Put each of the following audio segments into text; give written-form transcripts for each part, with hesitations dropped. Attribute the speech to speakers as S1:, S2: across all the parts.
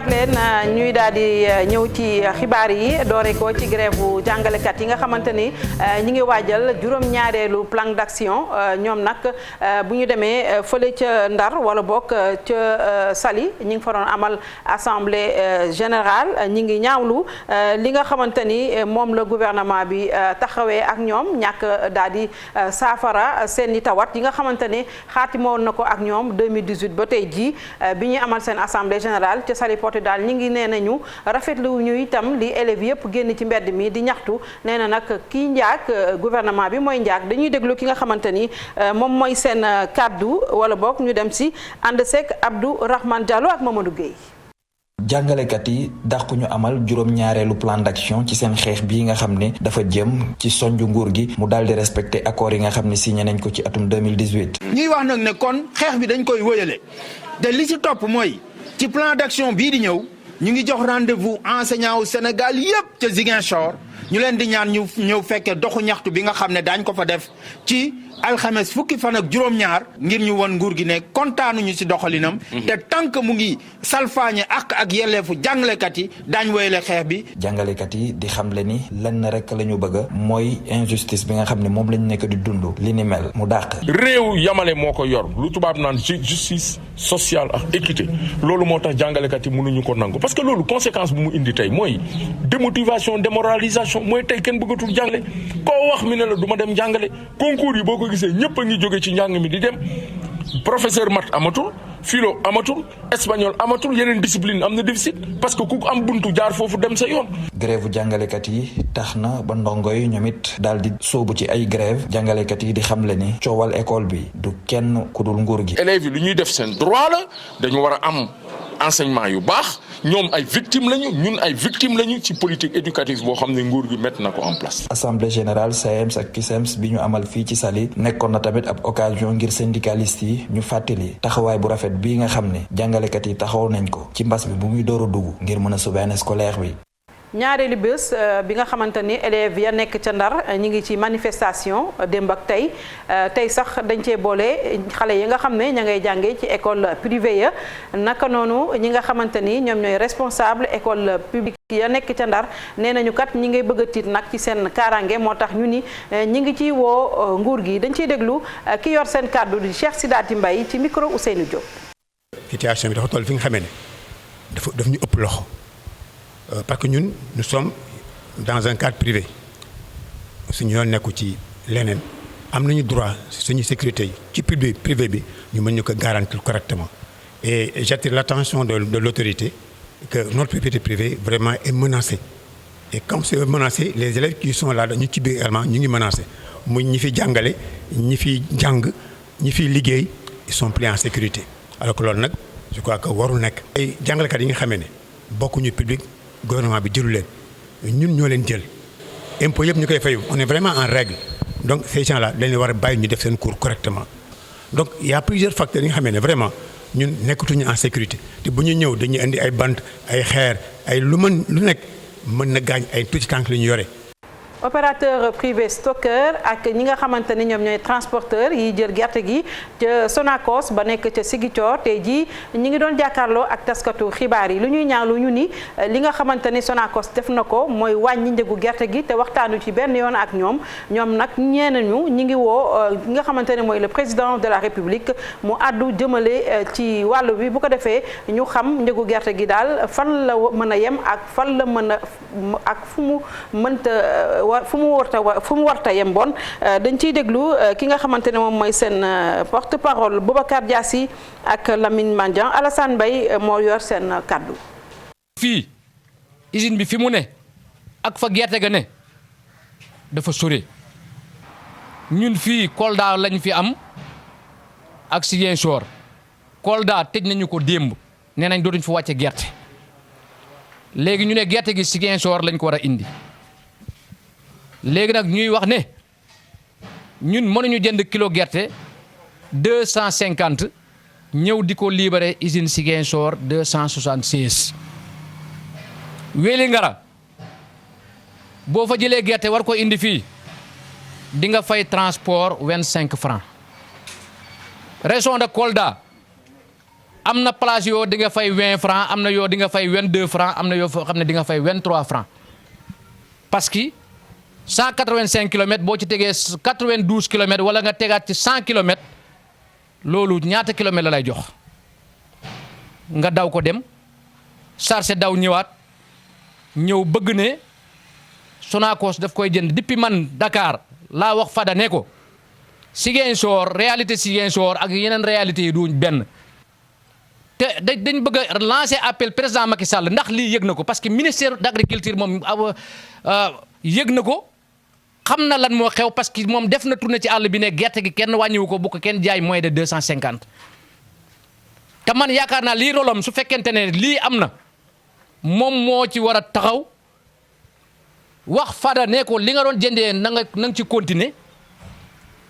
S1: nuyuwaat leen ñuy daal di ñëw ci xibaar yi doore ko ci grève bu jàngalekat yi nga xamante ni ñi ngi waajal juróom-ñaareelu plan d'action ñoom nag bu ñu demee fële ca Ndar wala bokk ca Saly ñi ngi fa doon amal assemblée générale ñi ngi ñaawlu li nga xamante ni moom la gouvernement bi taxawee ak ñoom ñàkk daal di saafara seen i tawat yi nga xamante ni xaatimoon na ko ak ñoom 2018 ba tey jii bi ñuy amal seen assemblée générale ca Saly Portudal ñi ngi nee nañu rafetlu ñu itam li élèves yëpp génn ci mbedd mi di ñaxtu nee na nag kii njaag gouvernement bi mooy njaag dañuy déglu ki nga xamante ni moom mooy seen kaddu wala boog ñu dem si ànd seek Abdou Rahman Diallo ak Mamadou Gueye.
S2: jàngalekat yi dàqu ñu amal juróom-ñaareelu plan d'action ci seen xeex bii nga xam ne dafa jëm ci sonju nguur gi mu daal di respecté accords yi nga xam ne signé nañ ko ci atum 2018.
S3: ñuy wax nag ne kon xeex bi dañ koy wëyale te li ci topp mooy ci plan d'action bii di ñëw ñu ngi jox rendez-vous enseignants au Sénégal yépp ca Ziguinchor ñu leen di ñaan ñu ñëw fekkee doxu ñaxtu bi nga xam ne daañ ko fa def ci alxames fukki fan ak juróom-ñaar ngir ñu won nguur gi ne kontaanuñu ci doxalinam. te tant que mu ngi salfaañe ak yelleefu jàngalekat yi daañ woyale xeex bi.
S2: jàngalekat yi di xamle ni lenn rek la ñu bëgg mooy injustice bi nga xam ne moom lañ nekk di dund li ni mel mu dàq.
S4: réew yamale moo ko yor lu tubaab naan justice sociale ak équité loolu moo tax jàngalekat yi mënuñu ko nangu parce que loolu conséquence bu mu indi tey mooy démotivation démoralisation mooy tey kenn bëggatul jàngale koo wax mi ne la du ma dem jàngale concours yi boo ko gisee ñëpp a ngi jóge ci njàng mi di dem professeur mat amatul philo amatul espagnol amatul yeneen discipline am na déficit parce que ku am buntu jaar foofu dem sa yoon.
S2: grève jàngalekat yi tax na ba ndongo yi ñoom it daal di sóobu ci ay grève jàngalekat yi di xamle ni coowal école bi du kenn ku dul nguur gi.
S4: élèves yi lu ñuy def seen droit la dañu war a am enseignement yu baax ñoom ay victimes lañu ñun ay victimes lañu ci politique éducative boo xam ne nguur gi mettre na ko en place.
S2: assemblée générale SAEMS ak CUSEMS bi ñu amal fii ci Saly nekkoon na tamit ab occasion ngir syndicalistes yi ñu fàttali taxawaay bu rafet bii nga xam ne jàngalekat yi taxaw nañ ko ci mbas bi bu muy door a dugg ngir mën a sauver année scolaire bi.
S1: ñaareelu bés bi nga xamante ni élèves ya nekk ca Ndar ñi ngi ci manifestation démb ak tey sax dañ cee boole xale yi nga xam ne ña ngay jàngee ci école privée ya naka noonu ñi nga xamante ni ñoom ñooy responsable école publique ya nekk ca Ndar nee nañu kat ñi ngay bëgg a tiit nag ci seen kaaraange moo tax ñu ni ñi ngi ciy woo nguur gi dañ ciy déglu ki yor seen kàddu di Cheikh Sidati Mbaye ci micro Ousseynou Diop.
S5: situation bi dafa toll fi nga xamee ne daf ñu ëpp loxo. Parce que nous sommes dans un cadre privé suñu yoon nekku ci leneen am nañu droit suñu sécurité yi ci privé bi ñu mën ñu ko garantir correctement et j'attire l'attention de l'autorité que notre propriété privée vraiment est menacée et comme c'est menacé les élèves qui sont là ñu ci biir également ñu ngi menacé muy ñi fi jàngale ñi fi jàng ñi fi liggéey ils sont plus en sécurité alors que loolu nag je crois que warul nekk ay jàngalekat yi nga xamee ne bokkuñu public gouvernement bi jëlu leen ñun ñoo leen jël impôt yëpp ñu koy fayu on est vraiment en règle donc ces gens là dañu war a bàyyi ñu def seen cours correctement donc il y a plusieurs facteurs yi nga xamee ne vraiment ñun nekkatuñu en sécurité te bu ñu ñëw dañuy indi ay bant ay xeer ay lu nekk mën na gaañ ay tuuti tànk li ñu yore.
S1: opérateur privé stockeur ak ñi nga xamante ni ñoom ñooy transporteur yi jël gerte gi ca Sonacos ba nekk ca Ziguinchor tey jii ñi ngi doon jàkkaarloo ak taskatu xibaar yi lu ñuy ñaawlu ñu ni li nga xamante ni Sonacos def na ko mooy wàññi njëgu gerte gi te waxtaanu ci benn yoon ak ñoom nag ñeenañu ñi ngi woo ñi nga xamante ne mooy le président de la République mu àddu jëmale ci wàllu bi bu ko defee ñu xam njëgu gerte gi daal fan la mën a yem ak fan la mën a ak fu mu mënta fu mu warta yem bon dañ ciy déglu ki nga xamante ne moom mooy seen porte-parole Boubacar Diassi ak Lamine Mandian Alassane Mbaye moo yor seen kaddu.
S6: fii usine bi fi mu ne ak fa gerte ga ne dafa sore ñun fii Kolda lañ fi am ak Ziguinchor Kolda tëj nañu ko démb nee nañ dootuñ fi wàcce gerte léegi ñu ne gerte gi Ziguinchor lañ ko war a indi. léegi nag ñuy wax ne ñun mënuñu jënd kilo gerte 250 ñëw di ko libéré usine Ziguinchor 276 Wélingara boo fa jëlee gerte war ko indi fii di nga fay transport 25 francs région de Kolda am na place yoo di nga fay 20 francs am na yoo di nga fay 22 francs am na yoo xam ne di nga fay 23 francs parce que 185 kilomètres boo ci tegee 92 kilomètres wala nga tegaat ci 100 kilomètres loolu ñaata kilomètres la lay jox nga daw ko dem chargé daw ñëwaat ñëw bëgg ne Sonacos daf koy jënd depuis man Dakar laa wax Fada ne ko Ziguinchor réalité Ziguinchor ak yeneen réalité yi duñ benn te dañ bëgg a lancer appel président Macky Sall ndax lii yëg na ko parce que ministère d'agriculture moom yëg na ko xam na lan moo xew parce que moom def na tournée ci àll bi ne gerte gi kenn wàññiwu ko bu ko kenn jaay moins de 250 te man yaakaar naa lii rolom su fekkente ne lii am na moom moo ci war a taxaw wax Fada ne ko li nga doon jëndee na nga ci continuer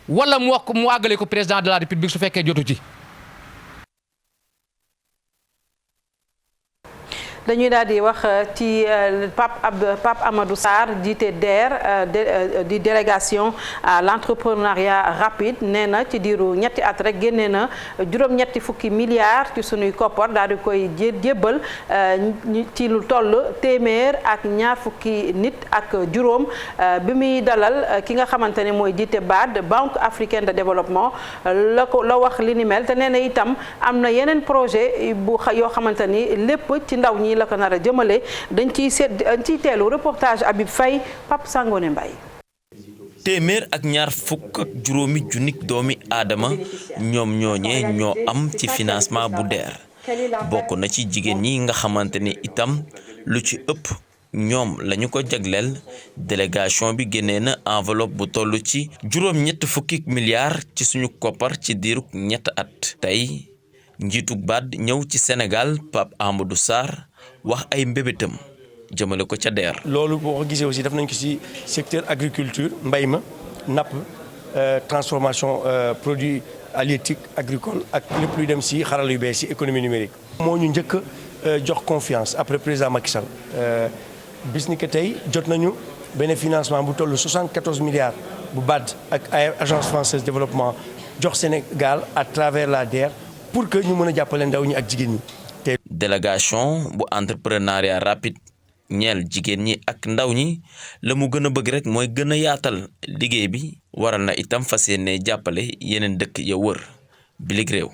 S6: wala mu wax ko mu àggale ko président de la république su fekkee jotu ci.
S1: dañuy daal di wax ci Pape Amadou Sarr jiite DER di délégation à l'entrepreneuriat rapide nee na ci diiru ñetti at rek génnee na juróom-ñetti fukki milliards ci sunuy koppar daal di koy jébbal ci lu toll téeméer ak ñaar fukki nit ak juróom bi muy dalal ki nga xamante ne mooy jiite BAD Banque africaine de développement la wax li ni mel te nee na itam am na yeneen projet bu yoo xamante ni lépp ci ndaw ñi la ko nar a jëmale dañ ciy teelu reportage Habib Faye Pape Sangone Mbaye.
S7: téeméer ak ñaar fukk ak juróomi junnik doomi aadama ñoom ñooñee ñoo am ci financement bu DER bokk na ci jigéen ñi nga xamante ne itam lu ci ëpp ñoom lañu ko jagleel délégation bi génnee na enveloppe bu toll ci juróom-ñett fukki milliards ci suñu koppar ci diirug ñett at tey njiitu BAD ñëw ci Sénégal Pape Amadou Sarr wax ay mbébétam jëmale ko ca DER.
S8: loolu boo ko gisee aussi def nañ ko ci secteur agriculture mbay ma napp transformation produits halieutiques agricole ak lépp luy dem ci xarala yu bees ci économie numérique. moo ñu njëkk jox confiance après président Macky Sall bis ni que tey jot nañu benn financement bu toll 74 milliards bu BAD ak agence française de développement jox Sénégal à travers la DER pour que ñu mën a jàppale ndaw ñi ak jigéen ñi.
S7: délégation bu entrepreneuriat rapide ñeel jigéen ñi ak ndaw ñi la mu gën a bëgg rek mooy gën a yaatal liggéey bi waral na itam fas yéene jàppale yeneen dëkk ya wër bilig réew.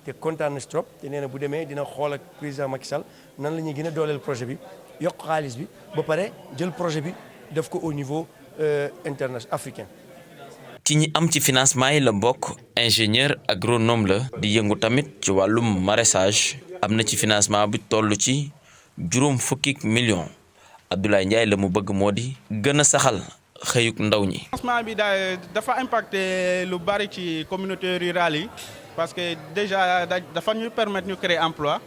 S8: te kontaan na trop te nee na bu demee dina xool ak président Macky Sall nan la ñuy gën a dooleel projet bi yokk xaalis bi ba pare jël projet bi def ko au niveau international africain.
S7: ci ñi am ci financement yi la bokk ingénieur agronome la di yëngu tamit ci wàllum maraîchage am na ci financement bi toll ci juróom fukki millions Abdoulaye Ndiaye la mu bëgg moo di gën a saxal xëyuk ndaw ñi.
S9: financement bi dafa impacté lu bari ci communauté rurale yi parce que déjà dafa ñu permettre ñu créer emploi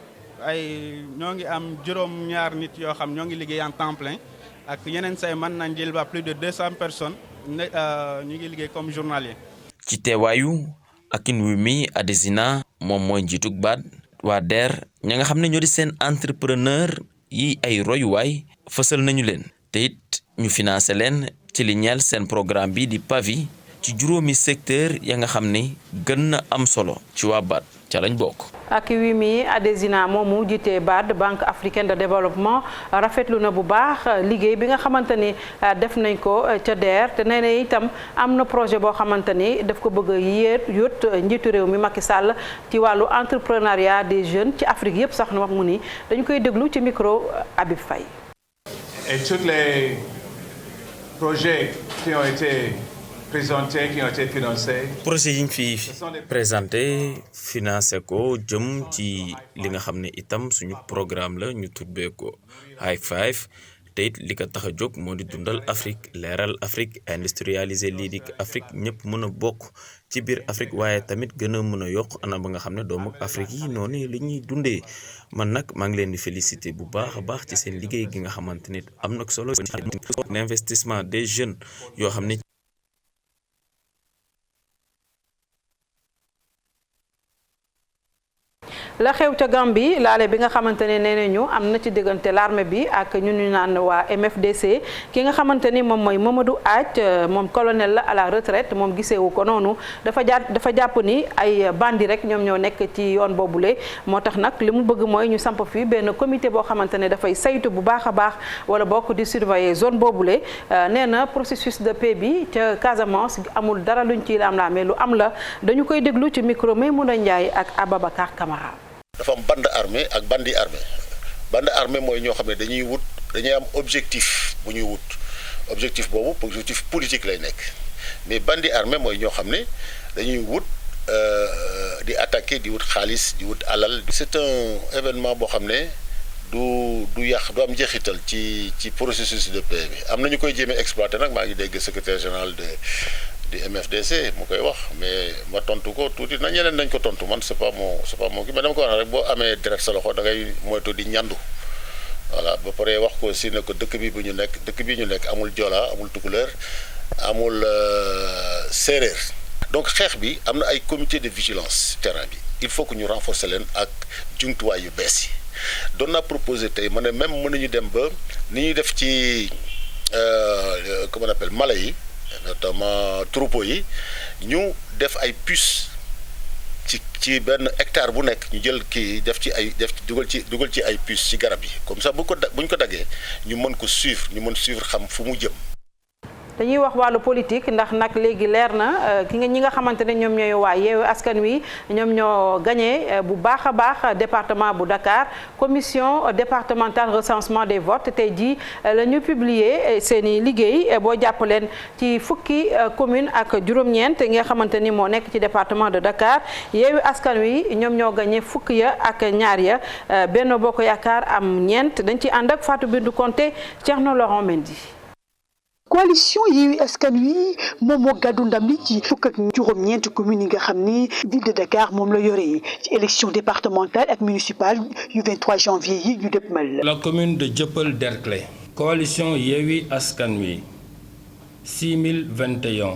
S9: ay ñoo ngi am juróom-ñaar nit yoo xam ñoo ngi liggéey en temps plein ak yeneen say mën nañ jël ba plus de 200 personnes ñu ngi liggéey comme journalier.
S7: ci teewaayu Akinwumi Adesina moom mooy njiitug BAD waa DER ña nga xam ne ñoo di seen entrepreneur yi ay royuwaay fësal nañu leen te it ñu financé leen ci li ñeel seen programme bi di PAVI ci juróomi secteur ya nga xam ne gën na am solo ci waa BAD ca lañ bokk.
S1: Akinwumi Adesina moomu jiite BAD Banque africaine de développement rafetlu na bu baax liggéey bi nga xamante ni def nañ ko ca DER te nee na itam am na projet boo xamante ni daf ko bëgg a yóot njiitu réew mi Macky Sall ci wàllu entrepreneuriat des jeunes ci Afrique yëpp sax na wax mu ni dañu koy déglu ci micro Habib Faye.
S10: Et tous les projets qui ont été présentés, qui ont été financés.
S7: projet yi ñu fi présenté financé ko jëm ci li nga xam ne itam suñu programme la ñu tuddee ko High Five te it li ko tax a jóg moo di dundal Afrique leeral Afrique industrialiser lii di Afrique ñëpp mën a bokk ci biir Afrique waaye tamit gën a mën a yokk ana ba nga xam ne doomu Afrique yi noonu li ñuy dundee man nag maa ngi leen di féliciter bu baax a baax ci seen liggéey gi nga xamante ne am na solo investissement des jeunes yoo xam ne.
S1: la xew ca Gambie laale bi nga xamante ne nee nañu am na ci diggante l'armée bi ak ñu naan waa MFDC ki nga xamante ni moom mooy Mamadou Ath moom colonel la à la retraite moom giseewu ko noonu dafa jàpp ni ay bandi rek ñoom ñoo nekk ci yoon boobule moo tax nag li mu bëgg mooy ñu samp fii benn comité boo xamante ne dafay saytu bu baax a baax wala bokk di surveiller zone boobule nee na processus de paix bi ca Casamance amul dara luñ ciy laam-laamee lu am la dañu koy déglu ci micro Maymouna Ndiaye ak Ababacar Camara.
S11: dafa am bande armée ak bandi armée mooy ñoo xam ne dañuy am objectif bu ñuy wut objectif boobu objectif politique lay nekk mais bandi armée mooy ñoo xam ne dañuy wut di attaquer di wut xaalis di wut alal. c'est un événement boo xam ne du yàq du am njeexital ci processus de paix bi am na ñu koy jéem a exploiter nag maa ngi dégg secrétaire général di MFDC mu koy wax mais ma tontu ko tuuti na ñeneen nañ ko tontu man c'est pas mon kii mais dama ko wax rek boo amee deret sa loxo da ngay moytu di ñandu voilà ba pare wax ko aussi ne ko dëkk bi ñu nekk amul Joola amul Tukulóor amul séeréer donc xeex bi am na ay comité de vigilance terrain bi il faut que ñu renforcer leen ak jumtuwaay yu bees yi doon naa proposé tey ma ne même mën nañu dem ba ni ñuy def ci comment on appelle mala yi notamment troupeau yi ñu def ay puces ci benn hectare bu nekk ñu jël kii dugal ci ay puces ci garab yi comme ça bu ñu ko daggee ñu mën ko suivre xam fu mu jëm.
S1: dañuy wax wàllu politique ndax nag léegi leer na ñi nga xamante ne ñoom ñooy waa Yewwi Askan Wi ñoom ñoo gagné bu baax a baax département bu Dakar commission départementale recensement des votes tey jii la ñu publier seen i liggéey boo jàpp leen ci fukki commune ak juróom-ñeent nga xamante ni moo nekk ci département de Dakar Yewwi Askan Wi ñoom ñoo gagné fukk ya ak ñaar ya Benno Bokk Yaakaar am ñeent dañ ci ànd ak Fatou Bintou Konté Thierno Laurent Mendy.
S12: coalition Yewwi Askan Wi moom moo gàddu ndam li ci fukk ak juróom-ñeent communes yi nga xam ni ville de Dakar moom la yore ci élection départementale ak municipale yu 23 janvier yi ñu dëppmal.
S13: La commune de Dieuppeul-Derklé. coalition Yewwi Askan Wi 6021.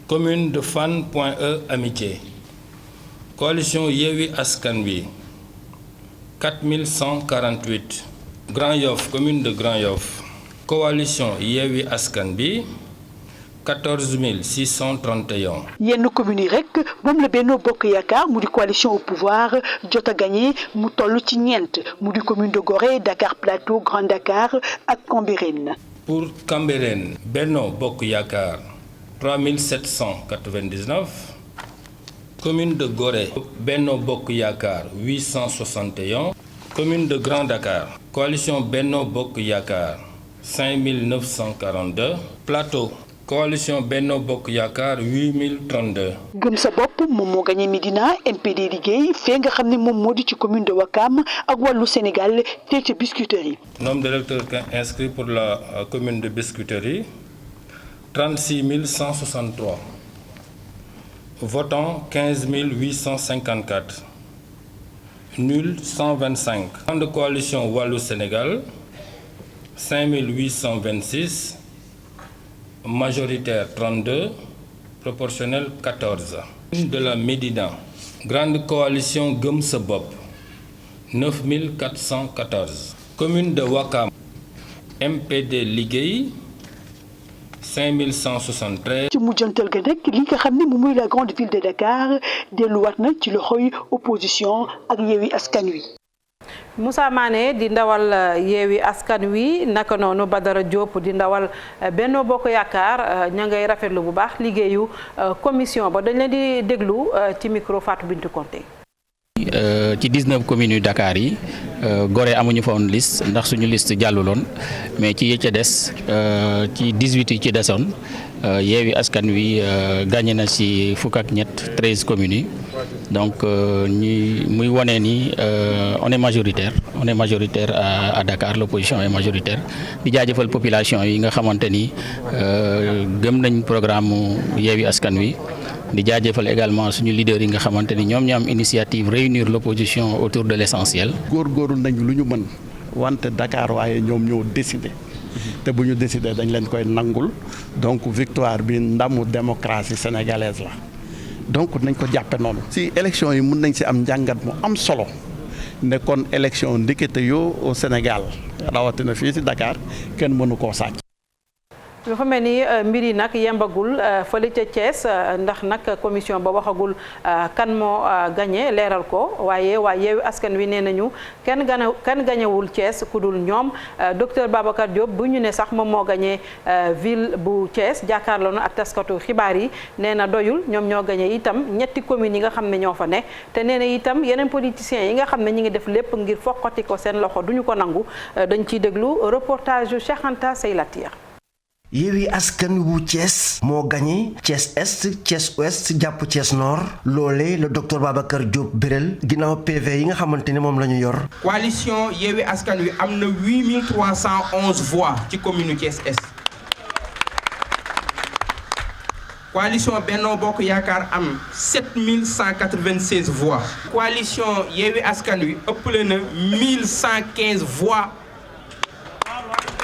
S13: commune de Fann Point E Amitié. coalition Yewwi Askan Wi 4148. Grand Yoff commune de Grand Yoff. coalition Yewwi Askan Wi 14631.
S12: yenn communes yi rek moom la Benno Bokk Yaakaar mu di coalition au pouvoir jot a gagné mu toll ci ñeent mu di commune de Gorée Dakar Plateau Grand Dakar ak Cambérène.
S13: pour Cambérène Benno Bokk Yaakaar 3799. commune de Gorée Benno Bokk Yaakaar 861. commune de Grand Dakar coalition Benno Bokk Yaakaar 5942. Plateau coalition Benno Bokk Yaakaar 8032.
S12: Gëm sa bopp moom moo gagné Médina MPD liggéey fee nga xam ne moom moo di ci commune de Ouakam ak wàllu Sénégal fee ca Biscuiterie.
S13: Nombre d'électeurs inscrits pour la commune de Biscuiterie 36 163. Votants 15 854. Nul 125. Grande coalition Wallou Sénégal 5826, majoritaire 32, proportionnel 14. De la Médina, grande coalition Gëm sa bopp 9414. Commune de Ouakam, MPD liggéey 5173.
S12: ci mujjantal ga nag li nga xam ne moom mooy la grande ville de Dakar delluwaat na ci loxoy opposition ak Yewwi Askan Wi.
S1: Moussa Mané di ndawal Yewwi Askan Wi naka noonu Badara Diop di ndawal Benno Bokk Yaakaar ña ngay rafetlu bu baax liggéeyu commission ba dañ leen di déglu ci micro Fatou Bintou Konté.
S14: ci 19 communes yu Dakar yi Gorée amuñu fa woon liste ndax suñu liste jàlluloon mais ci yi ca des ci 18 yi ci desoon Yewwi Askan Wi gagné na ci fukk ak ñett 13 communes yi donc muy wone ni on est majoritaire à Dakar, l'opposition est majoritaire di jaajëfal population yi nga xamante ni gëm nañ programme Yewwi Askan Wi di jaajëfal également suñu leader yi nga xamante ni ñoom ñoo am initiative réunir l'opposition autour de l'essentiel.
S15: góorgóorlu nañu lu ñu mën wante Dakar waaye ñoom ñoo décidé te bu ñu décidé dañ leen koy nangul donc victoire bi ndamu démocratie sénégalaise la donc nañ ko jàppe noonu. si élection yi mun nañ si am njàngat mu am solo ne kon élection ndekete yoo au Sénégal rawatina fii si Dakar kenn mënu koo sàcc.
S1: dafa mel ni mbir yi nag yembagul fële ca Thiès ndax nag commission ba waxagul kan moo gagné leeral ko waaye Yewwi Askan Wi nee nañu kenn gañewul Thiès ku dul ñoom docteur Babacar Diop bu ñu ne sax moom moo gagné ville bu Thiès jàkkaarloo na ak taskatu xibaar yi nee na doyul ñoom ñoo gagné itam ñetti communes yi nga xam ne ñoo fa ne te nee na itam yeneen politiciens yi nga xam ne ñi ngi def lépp ngir foqati ko seen loxo duñu ko nangu dañ ciy déglu reportage yu Cheikh Anta Seylatir.
S16: Yewwi Askan Wi bu Thiès moo gagné Thiès Est Thiès Ouest jàpp Thiès Nord loolee le docteur Babacar Diop biral ginnaaw PV yi nga xamante ne moom la ñu yor.
S17: coalition Yewwi Askan Wi am na 8311 voix ci commune Thiès Est. coalition Benno Bokk Yaakaar am 7196 voix. coalition Yewwi Askan Wi ëppale na 1115 voix.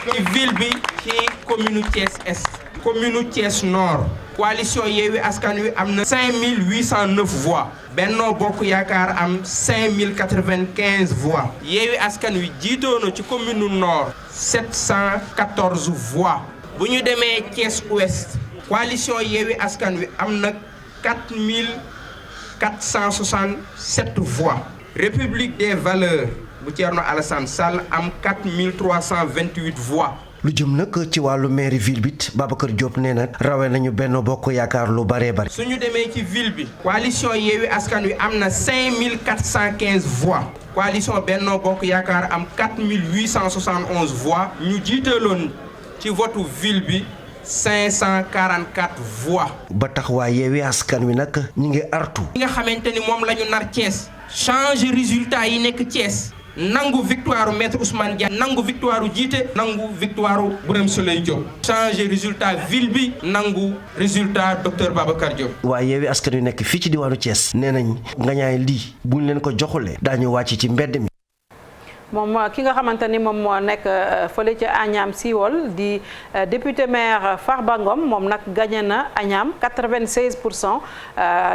S17: ci ville bi ci commune Thiès Est commune Thiès Nord coalition Yewwi Askan Wi am na 5809 voix Benno Bokk Yaakaar am 5095 voix Yewwi Askan Wi jiitoo na ci commune Nord 714 voix bu ñu demee Thiès Ouest coalition Yewwi Askan Wi am na 4467 voix République des Valeurs bu Thierno Alassane Sall am 4328 voix.
S16: lu jëm nag ci wàllu mairie ville bi Babacar Diop nee na rawee nañu Benno Bokk Yaakaar lu bare bare.
S17: suñu demee ci ville bi. coalition Yewwi Askan Wi am na 5415 voix. coalition Benno Bokk Yaakaar am 4871 voix. ñu jiitaloon ci votu ville bi 544 voix.
S16: ba tax waa Yewwi Askan Wi nag ñu ngi artu.
S17: li nga xamante ni moom la ñu nar Thiès. changer résultat yi nekk Thiès. nangu victoire maître Ousmane Dia nangu victoire jiite nangu victoire Birame Souleye Diop changer résultat ville bi nangu résultat docteur Babacar Diop.
S16: waaye Yewwi Askan Wi nekk fii ci diwaanu Thiès nee nañ nga ñaay lii buñ leen ko joxulee daañu wàcc ci mbedd mi.
S1: moom ki nga xamante ni moom moo nekk fële ca Agnam Siwol di député maire Farba Ngom moom nag gagné na Agnam 96%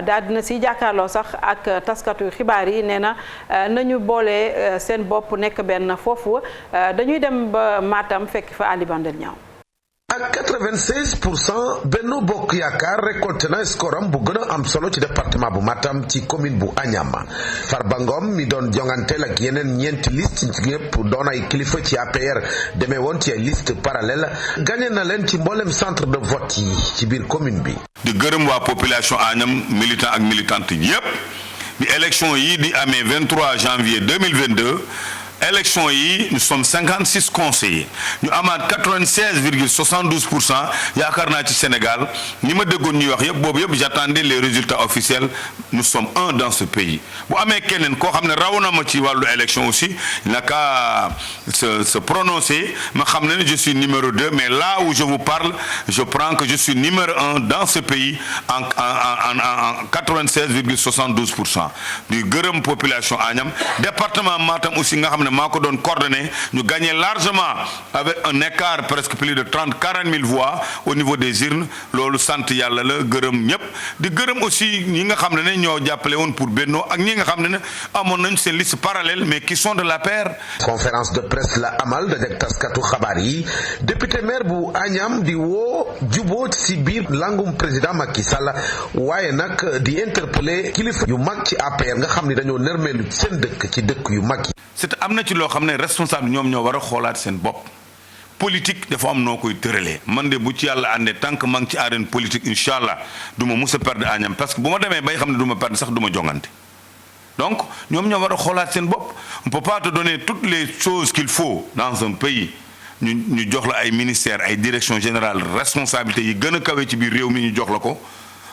S1: daal dina si jàkkaarloo sax ak taskatu xibaar yi nee na nañu boole seen bopp nekk benn foofu dañuy dem ba Matam fekk fa Ali Bandel ñaaw.
S18: ak 96% Benno Bokk Yaakaar récolté na scoram bu gën a am solo ci département bu Matam ci commune bu Agnam Farba Ngom mi doon jonganteel ak yeneen ñeenti liste ñëpp doon ay kilifa ci APR demee woon ci ay liste parallèle gagné na leen ci mboolem centre de vote yi ci biir commune bi.
S19: di gërëm waa population Agnam militant ak militante yépp bi élection yi di amee 23 janvier 2022. élection yi nous sommes 56 conseillers ñu amaat 96,72% yaakaar naa ci Sénégal ni ma déggoon ñuy wax yëpp boobu yëpp j'attendais les résultats officiels nous sommes un dans ce pays bu amee keneen koo xam ne raw na ma ci wàllu élection aussi il n'a qu'à se prononcer ma xam ne je suis numéro 2 mais là où je vous parle je prends que je suis numéro 1 dans ce pays en 96,72% di gërëm population Agnam département Matam aussi nga xam ne maa ko doon coordonné ñu gagné largement avec un écart presque plus de 40 000 voix au niveau des urnes loolu sant yàlla la gërëm ñëpp di gërëm aussi ñi nga xam ne ñoo jàppale woon pour Benno ak ñi nga xam ne amoon nañ seen liste parallèle mais qui sont de l'APR.
S18: conférence de presse la amal dajeek taskatu xabaar yi député maire bu Agnam di woo jubóo ci biir langum président Macky Sall waaye nag di interpeller kilifa yu mag ci APR nga xam ni dañoo nërmeelu seen dëkk ci dëkk yu mag yi.
S19: c'est am na ci loo xam ne responsable ñoom ñoo war a xoolaat seen bopp politique dafa am noo koy tëralee man de bu ci yàlla àndee tant que maa ngi ci arène politique incha allah du ma mus a perdre Agnam parce que bu ma demee bay xam ne du ma perdre sax du ma jongante donc ñoom ñoo war a xoolaat seen bopp on peut pas te donner toutes les choses qu'il faut dans un pays ñu jox la ay ministères ay directions générales responsabilités yi gën a kawe ci biir réew mi ñu jox la ko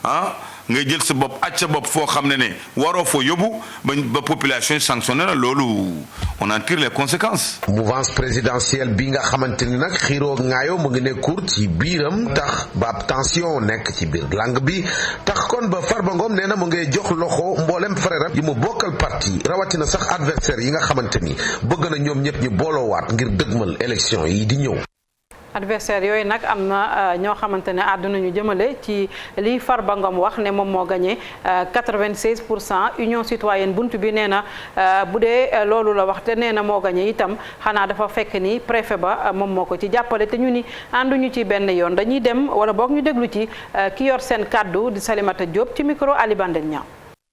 S19: ah ngay jël sa bopp aj sa bopp foo xam ne waroo foo yóbbu ba population sanctionné la loolu on en tire les conséquences.
S18: mouvance présidentielle bi nga xamante ni nag xiiroo ngaayo mu ngi ne court ci biiram tax ba ab tension nekk ci biir langue bi tax kon ba Farba Ngom nee na mu ngay jox loxo mboolem frère yi mu bokkal parti rawatina sax adversaire yi nga xamante ni bëgg na ñoom ñëpp ñu booloowaat ngir dëgmal élection yi di ñëw.
S1: adversaire yooyu nag am na ñoo xamante ne àdduna ñu jëmale ci li Farba Ngom wax ne moom moo gagné 96%. Union citoyenne bunt bi nee na bu dee loolu la wax te nee na moo gagné itam xanaa dafa fekk ni préfet ba moom moo ko ci jàppale te ñu ni ànduñu ci benn yoon dañuy dem wala boog ñu déglu ci ki yor seen kàddu di Salimata Diop ci micro Ali Bandel Niang.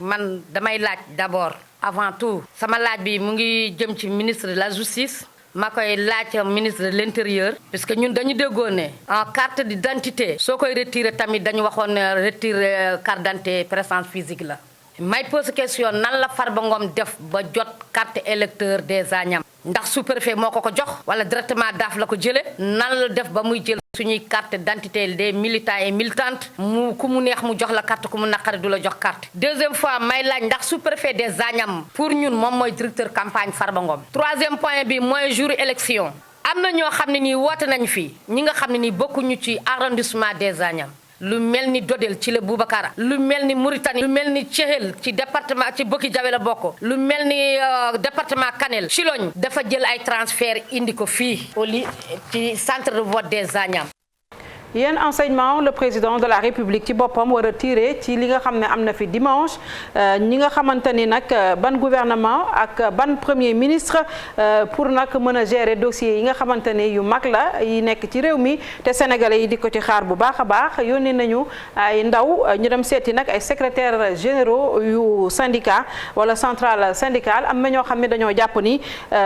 S20: man damay laaj d'abord avant tout sama laaj bi mu ngi jëm ci ministre de la justice. ma koy laaj ministre de l'intérieur parce que ñun dañu déggoon ne en carte d'identité soo koy retirer tamit dañu waxoon ne retirer carte d'identité présence physique la may pose question nan la Farba Ngom def ba jot carte électeur des Agnam ndax sous-préfet moo ko jox wala directement daaf la ko jële nan la def ba muy jël suñuy carte d'identité des militants et militantes mu ku mu neex mu jox la carte ku mu naqari du la jox carte. Deuxième fois may laaj ndax sous-préfet des Agnam pour ñun moom mooy directeur campagne Farba Ngom. Troisième point bi mooy jour élection am na ñoo xam ne nii woote nañ fi ñi nga xam ne nii bokkuñu ci arrondissement des Agnam lu mel ni Dodel ci la Boubacara lu mel ni Mauritanie lu mel ni Thiéhel ci département ci Bokki Jawe la bokk lu mel ni département Kanel Chilogne dafa jël ay transfert indi ko fii au li ci centre de vote des Agnam.
S1: yéen enseignement le président de la République ci boppam war a tiré ci li nga xam ne am na fi dimanche ñi nga xamante ni nag ban gouvernement ak ban premier ministre pour nag mën a gérer dossier yi nga xamante ni yu mag la yi nekk ci réew mi te sénégalais yi di ko ci xaar bu baax a baax yónnee nañu ay ndaw ñu dem seeti nag ay secrétaires généraux yu syndicat wala centrale syndicale am na ñoo xam ne dañoo jàpp ni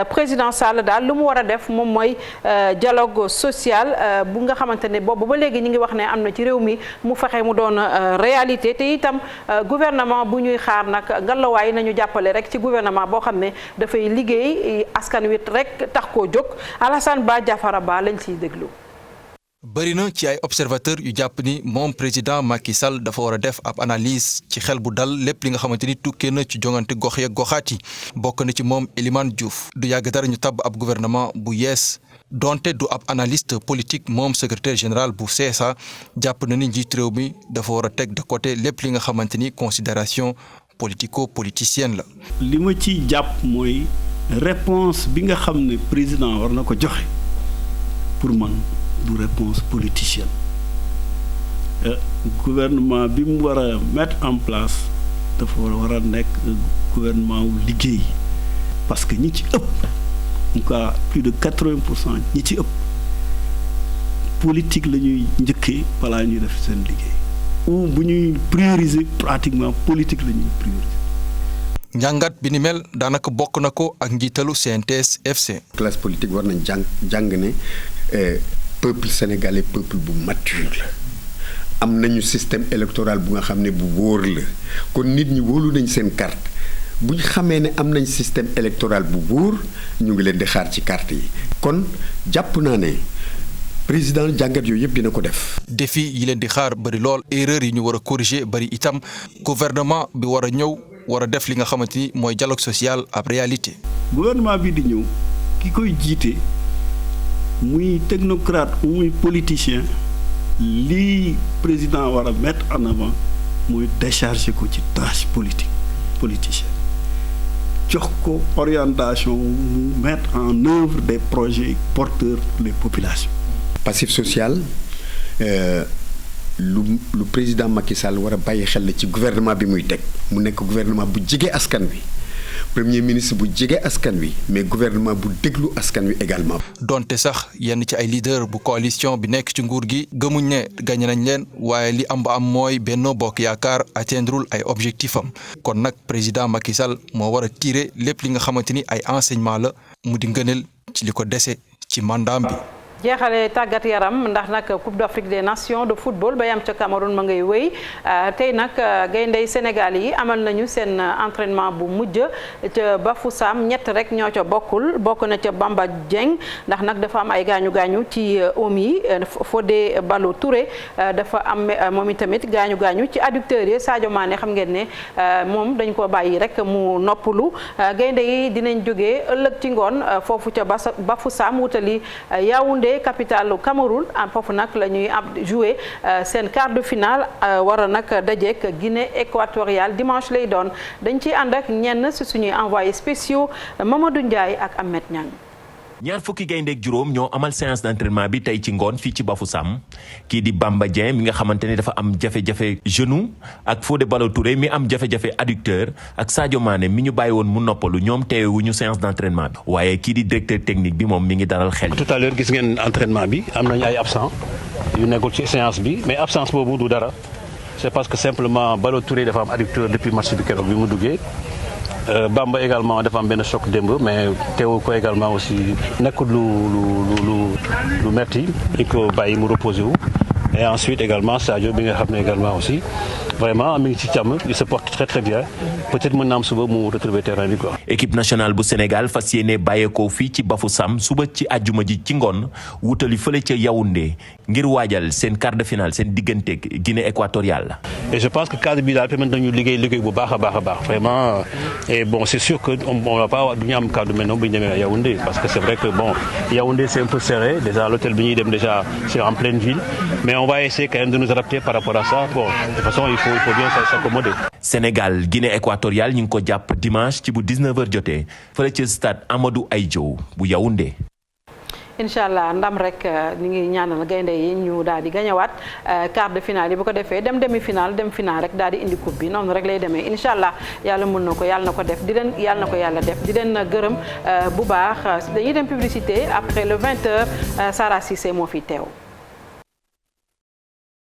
S1: président Sall daal lu mu war a def moom mooy dialogue social bu nga xamante ne boobu ba léegi ñu ngi wax ne am na ci réew mi mu fexe mu doon réalité te itam gouvernement bu ñuy xaar nag ngalawaay nañu jàppale rek ci gouvernement boo xam ne dafay liggéey askan wi rek tax koo jóg Alassane Ba Diafara Ba lañ ciy déglu.
S21: bëri na ci ay observateurs yu jàpp ni moom président Macky Sall dafa war a def ab analyse ci xel bu dal lépp li nga xamante ni tukkee na ci jongante gox yeeg goxaat yi bokk na ci moom Elimane Diouf du yàgg dara ñu tabb ab gouvernement bu yees. donte du ab analyste politique moom secrétaire général bu CSA jàpp na ni njiit réew mi dafa war a teg de côté lépp li nga xamante ni considération politico-politicienne la.
S22: li ma ciy jàpp mooy réponse bi nga xam ne président war na ko joxe pour man du réponse politicienne gouvernement bi mu war a mettre en place dafa war a nekk gouvernement wu liggéey parce que ñi ci ëpp. en tout cas plus de 80% ñi ci ëpp politique la ñuy njëkkee balaa ñuy def seen liggéey ou bu ñuy prioriser pratiquement politique la ñuy prioriser.
S21: njàngat bi ni mel daanaka bokk na ko ak njiitalu CNTS FC.
S23: classe politique war nañ jàng ne peuple sénégalais peuple bu mature la am nañu système électoral bu nga xam ne bu wóor la kon nit ñi wóolu nañ seen carte. bu ñu xamee ne am nañ système électoral bu buur ñu ngi leen di xaar ci carte yi kon jàpp naa ne président jàngat yooyu yëpp dina ko def.
S21: défi yi leen di xaar bari lool erreur yi ñu war a corriger bari itam gouvernement bi war a ñëw war a def li nga xamante ni mooy dialogue social ab réalité.
S22: gouvernement bi di ñëw ki koy jiite muy technocrate muy politicien lii président war a mettre en avant mooy décharger ko ci tâche politicien. jox ko orientation mu mettre en œuvre des projets porteurs pour les populations.
S23: passif social lu président Macky Sall war a bàyyi xel la ci gouvernement bi muy teg mu nekk gouvernement bu jege askan wi premier ministre bu jege askan wi mais gouvernement bu déglu askan wi également.
S21: donte sax yenn ci ay leader bu coalition bi nekk ci nguur gi gëmuñ ne gagné nañ leen waaye li am ba am mooy Benno Bokk Yaakaar atteindrul ay objectif am kon nag président Macky Sall moo war a tirer lépp li nga xamante ni ay enseignement la mu di ngëneel ci li ko dese ci mandaam bi.
S1: jeexale tàggat yaram ndax nag Coupe d'Afrique des Nations de football ba yam ca Cameroun ma ngay wéy tey nag gayndey Sénégal yi amal nañu seen entraînement bu mujj ca Bafoussam ñett rek ñoo ca bokk na ca Bamba Dieng ndax nag dafa am ay gaañu ci oom yi Fodé Ballo Touré dafa am moom itamit gaañu ci adducteurs yi Sadio Mané xam ngeen ne moom dañ ko bàyyi rek mu noppalu gaynde yi dinañ jógee ëllëg ci ngoon foofu ca Bafoussam wutali Yaoundé capitale Cameroun foofu nag la ñuy jouer seen quart de finale war a nag dajeek Guinée équatoriale dimanche lay doon dañ ciy ànd ak ñenn ci suñuy envoyés spéciaux Mamadou Ndiaye ak Ahmed Niang.
S2: ñaar fukki gayndeek juróom ñoo amal séance d'entraînement bi tey ci ngoon fii ci Bafoussam kii di Bamba Dieng mi nga xamante ni dafa am jafe-jafe genou ak Fodé Ballo-Touré mi am jafe-jafe adducteur ak Sadio Mané mi ñu bàyyi woon mu noppalu ñoom teewuñu séance d'entraînement bi waaye kii di directeur technique bi moom mi ngi dalal xel.
S3: Tout à l'heure gis ngeen entraînement bi am nañu ay absent yu nekkul ci séance bi mais absence boobu du dara c'est parce que simplement Ballo-Touré dafa am adducteur depuis match bi keroog bi mu duggee. Bamba également dafa am benn choc démb mais teewul ko également aussi nekkul lu metti il ko bàyyi mu reposé wu et ensuite également Sadio bi nga xam ne également aussi vraiment mi ngi ci càmm il se porte très très bien peut-être mën na am suba mu retrouver terrain bi quoi.
S2: équipe nationale bu Sénégal fas yéene bàyyeekoo fii ci Bafoussam suba ci àjjuma ji ci ngoon wutali fële ca Yaoundé ngir waajal seen quart de finale seen digganteeg Guinée équatoriale.
S3: et je pense que cadre bi daal permettre nañu liggéey bu baax a baax vraiment et bon c'est sûr que on va pas du ñu am cadre maintenant bu ñu demee à Yaoundé parce que c'est vrai que bon Yaoundé c'est un peu serré déjà l'hôtel bi ñuy dem déjà c'est en pleine ville mais on va essayer quand même de nous adapter par rapport à ça bon de toute façon il faut bien s'accommoder.
S2: Sénégal Guinée équatoriale ñu ngi ko jàpp dimanche ci bu 19h jotee fële ci stade Amadou Ahidjo bu Yaoundé.
S1: incha allah ndam rek ñu ngi ñaanal gaynde yi ñu daal di gañewaat quart de finale yi bu ko defee dem demi-finale dem finale rek daal di indi coupe bi noonu rek lay demee incha allah yàlla mën na ko yàlla na ko def di leen yàlla na ko yàlla def di leen gërëm bu baax dañuy dem publicité après le 20h Sara Cissé moo fi teew.